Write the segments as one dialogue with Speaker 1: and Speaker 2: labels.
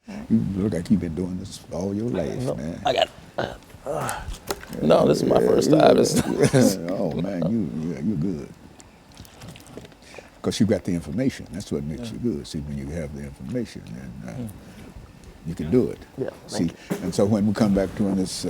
Speaker 1: You look like you've been doing this all your life,
Speaker 2: No,
Speaker 1: man.
Speaker 2: I got. No, this is my first time.
Speaker 1: Oh man, you're good. Because you got the information. That's what makes you good. See, when you have the information, and you can do it.
Speaker 2: Yeah,
Speaker 1: See,
Speaker 2: thank you.
Speaker 1: and so when we come back to in this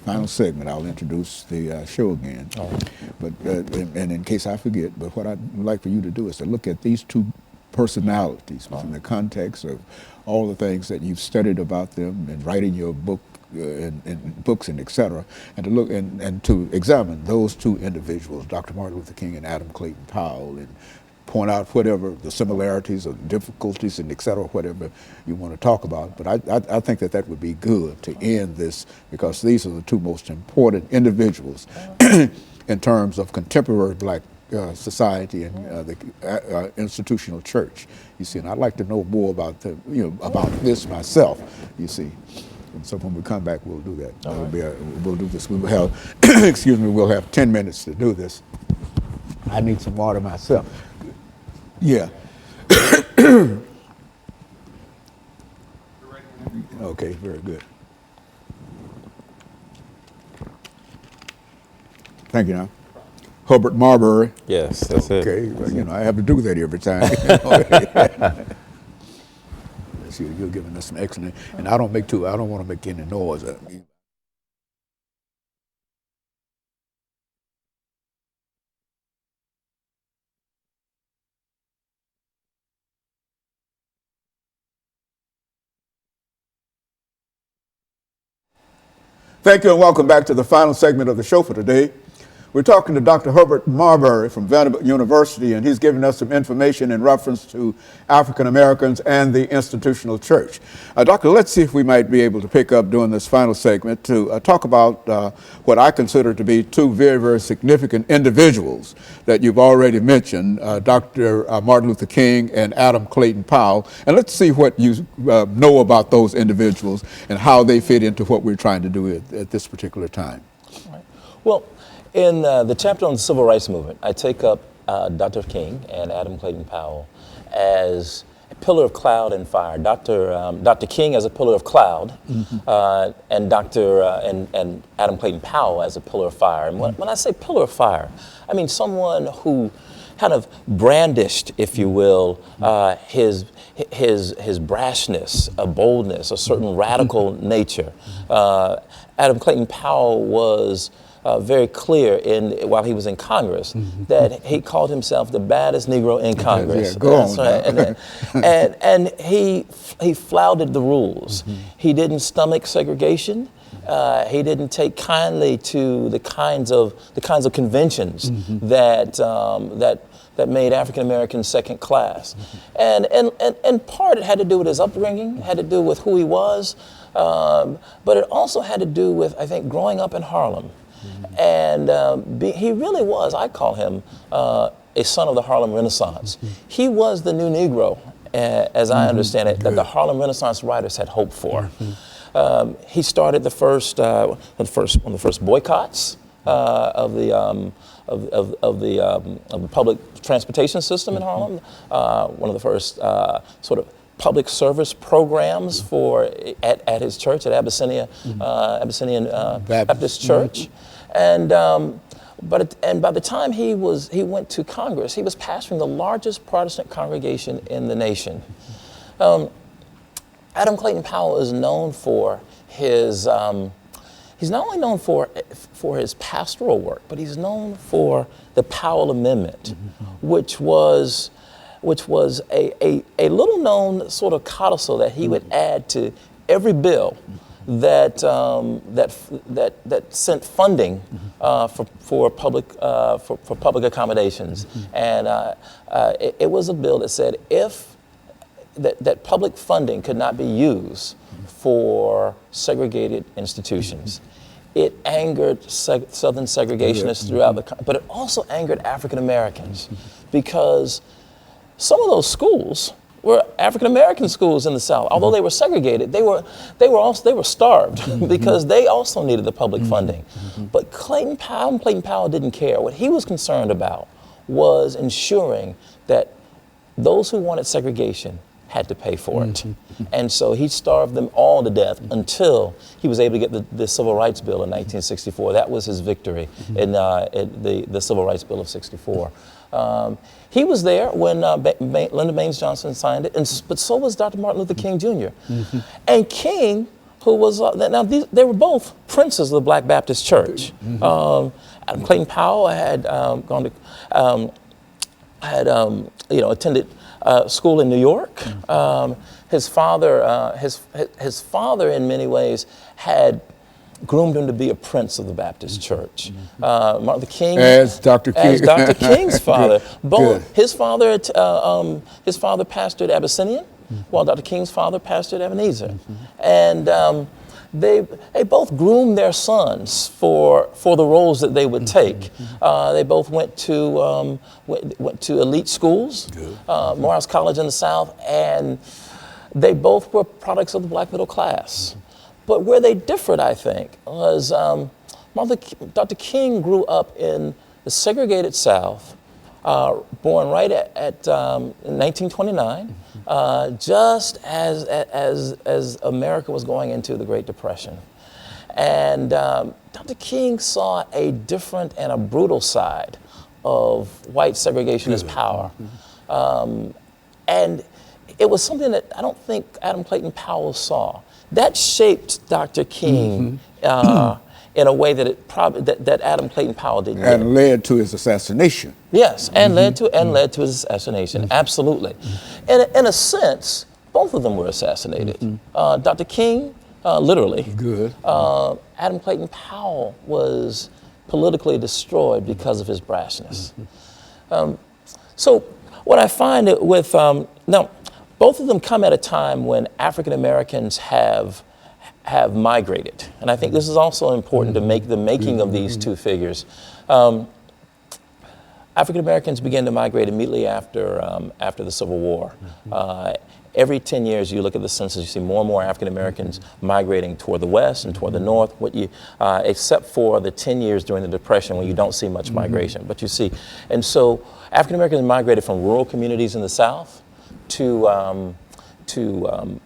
Speaker 1: final segment, I'll introduce the show again.
Speaker 2: All right.
Speaker 1: But and in case I forget, but what I'd like for you to do is to look at these two personalities within the context of all the things that you've studied about them and writing your book and books and et cetera, and to look and to examine those two individuals, Dr. Martin Luther King and Adam Clayton Powell, and point out whatever the similarities or difficulties and et cetera, whatever you want to talk about. But I think that would be good to end this, because these are the two most important individuals in terms of contemporary black society and the institutional church. You see, and I'd like to know more about about this myself. You see. And so when we come back, we'll do that. We'll do this. We will have, excuse me, we'll have 10 minutes to do this. I need some water myself. Yeah. Okay, very good. Thank you now. Herbert Marbury.
Speaker 2: Yes, that's it.
Speaker 1: Okay, well, I have to do that every time. You're giving us some excellent, and I don't want to make any noise. Thank you and welcome back to the final segment of the show for today. We're talking to Dr. Herbert Marbury from Vanderbilt University, and he's giving us some information in reference to African Americans and the institutional church. Doctor, let's see if we might be able to pick up during this final segment to talk about what I consider to be two very, very significant individuals that you've already mentioned, Dr. Martin Luther King and Adam Clayton Powell. And let's see what you know about those individuals and how they fit into what we're trying to do at this particular time.
Speaker 2: All right. Well, in the chapter on the Civil Rights Movement, I take up Dr. King and Adam Clayton Powell as a pillar of cloud and fire. Dr. King as a pillar of cloud, and and Adam Clayton Powell as a pillar of fire. And when I say pillar of fire, I mean someone who kind of brandished, if you will, his brashness, a boldness, a certain radical nature. Adam Clayton Powell was very clear while he was in Congress that he called himself the baddest Negro in Congress.
Speaker 1: Yeah, go on.
Speaker 2: Right. And he flouted the rules. He didn't stomach segregation. He didn't take kindly to the kinds of conventions that made African Americans second class. And part it had to do with his upbringing, had to do with who he was, but it also had to do with, I think, growing up in Harlem. And he really was, I call him, a son of the Harlem Renaissance. He was the new Negro, as I understand it, that the Harlem Renaissance writers had hoped for. He started one of the first boycotts of the public transportation system in Harlem. One of the first sort of public service programs at his church at Abyssinian Baptist Church. And by the time he went to Congress, he was pastoring the largest Protestant congregation in the nation. Adam Clayton Powell is known for his he's not only known for his pastoral work, but he's known for the Powell Amendment, which was a little known sort of codicil that he would add to every bill that sent funding for public accommodations, and it was a bill that said that public funding could not be used for segregated institutions. It angered Southern segregationists throughout the country, but it also angered African Americans because some of those schools were African American schools in the South. Although they were segregated, they were starved because they also needed the public funding. But Clayton Powell didn't care. What he was concerned about was ensuring that those who wanted segregation had to pay for it. And so he starved them all to death until he was able to get the Civil Rights Bill in 1964. That was his victory in the Civil Rights Bill of 64. He was there when Lyndon Baines Johnson signed it, but so was Dr. Martin Luther King Jr. And King, who was, they were both princes of the Black Baptist Church. Adam Clayton Powell had gone to, attended school in New York. His father, his father, in many ways, had groomed him to be a prince of the Baptist Church. Martin Luther King,
Speaker 1: as Dr. King,
Speaker 2: as Dr. King's father.
Speaker 1: Good.
Speaker 2: His father pastored Abyssinian, while Dr. King's father pastored Ebenezer, and they both groomed their sons for the roles that they would take. They both went to elite schools, Morehouse College in the South, and they both were products of the black middle class. But where they differed, I think, was Dr. King grew up in the segregated South, born right at 1929, just as America was going into the Great Depression. And Dr. King saw a different and a brutal side of white segregationist power. And it was something that I don't think Adam Clayton Powell saw. That shaped Dr. King in a way that that Adam Clayton Powell didn't.
Speaker 1: And led to his assassination.
Speaker 2: Yes, and led to his assassination. Absolutely. In a sense, both of them were assassinated. Dr. King, literally. Good. Adam Clayton Powell was politically destroyed because of his brashness. So what I find it with now, both of them come at a time when African Americans have migrated, and I think this is also important to make the making of these two figures. African Americans began to migrate immediately after the Civil War. Every 10 years, you look at the census, you see more and more African Americans migrating toward the west and toward the north. Except for the 10 years during the Depression, when you don't see much migration, but you see, and so African Americans migrated from rural communities in the South to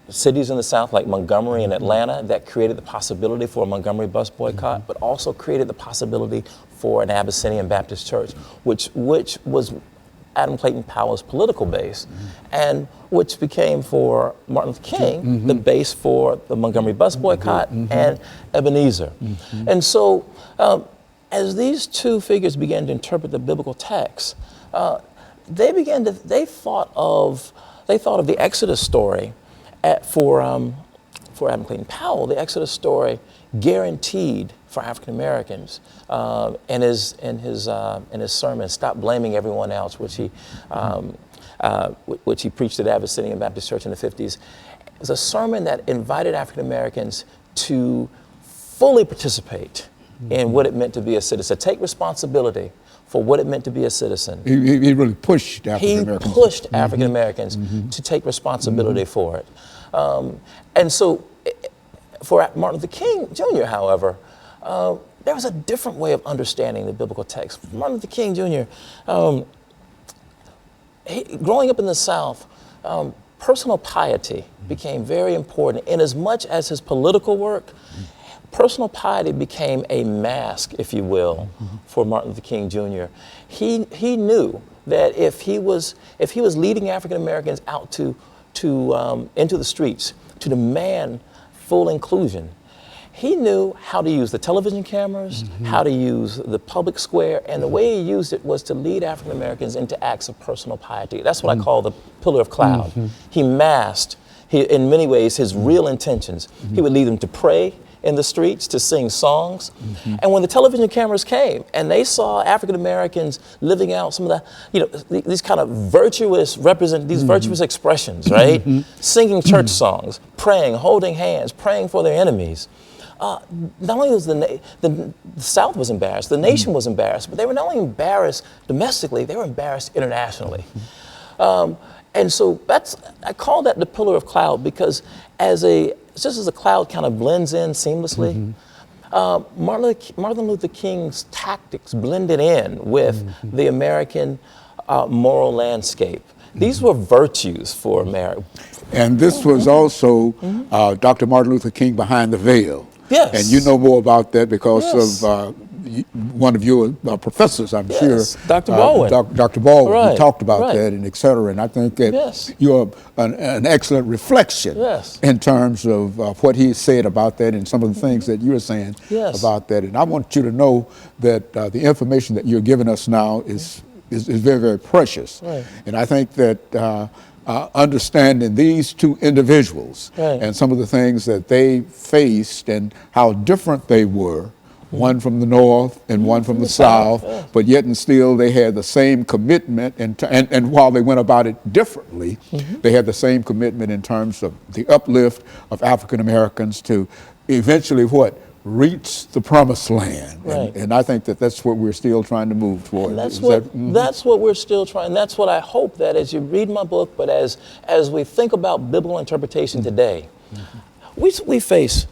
Speaker 2: cities in the South like Montgomery and Atlanta. That created the possibility for a Montgomery bus boycott, but also created the possibility for an Abyssinian Baptist church, which was Adam Clayton Powell's political base, and which became for Martin Luther King the base for the Montgomery bus boycott and Ebenezer. And so as these two figures began to interpret the biblical text, they thought of the Exodus story for Adam Clayton Powell. The Exodus story guaranteed for African Americans in his sermon, "Stop Blaming Everyone Else," which he preached at Abyssinian Baptist Church in the 50s. It was a sermon that invited African Americans to fully participate in what it meant to be a citizen, take responsibility for what it meant to be a citizen.
Speaker 1: He really pushed African Americans.
Speaker 2: He pushed African Americans to take responsibility for it. And so for Martin Luther King Jr., however, there was a different way of understanding the biblical text. Martin Luther King Jr., growing up in the South, personal piety became very important. In as much as his political work, personal piety became a mask, if you will, for Martin Luther King Jr. He knew that if he was leading African Americans out into the streets to demand full inclusion, he knew how to use the television cameras, how to use the public square, and the way he used it was to lead African Americans into acts of personal piety. That's what I call the pillar of cloud. He masked, in many ways, his real intentions. He would lead them to pray in the streets, to sing songs. And when the television cameras came and they saw African Americans living out some of these kind of virtuous virtuous expressions, right? Singing church songs, praying, holding hands, praying for their enemies. Not only was the South was embarrassed, the nation was embarrassed, but they were not only embarrassed domestically, they were embarrassed internationally. And so I call that the pillar of cloud, because just as a cloud kind of blends in seamlessly, Martin Luther King's tactics blended in with the American moral landscape. These were virtues for America.
Speaker 1: And this was also Dr. Martin Luther King behind the veil.
Speaker 2: Yes.
Speaker 1: And you know more about that because
Speaker 2: Yes.
Speaker 1: of one of your professors, I'm sure.
Speaker 2: Dr. Baldwin.
Speaker 1: Dr. Baldwin,
Speaker 2: Right.
Speaker 1: who talked about
Speaker 2: Right.
Speaker 1: that and et cetera. And I think that
Speaker 2: Yes.
Speaker 1: you're an excellent reflection
Speaker 2: Yes.
Speaker 1: in terms of what he said about that and some of the things that you're saying
Speaker 2: Yes.
Speaker 1: about that. And I want you to know that the information that you're giving us now is very, very precious.
Speaker 2: Right.
Speaker 1: And I think that understanding these two individuals
Speaker 2: Right.
Speaker 1: and some of the things that they faced and how different they were, one from the north and one from the south,
Speaker 2: yeah.
Speaker 1: but yet and still they had the same commitment, and while they went about it differently, they had the same commitment in terms of the uplift of African Americans to eventually reach the promised land.
Speaker 2: Right.
Speaker 1: And I think that that's what we're still trying to move toward.
Speaker 2: And that's
Speaker 1: Is
Speaker 2: what
Speaker 1: that-
Speaker 2: that's what we're still trying. That's what I hope that as you read my book, but as we think about biblical interpretation today, we face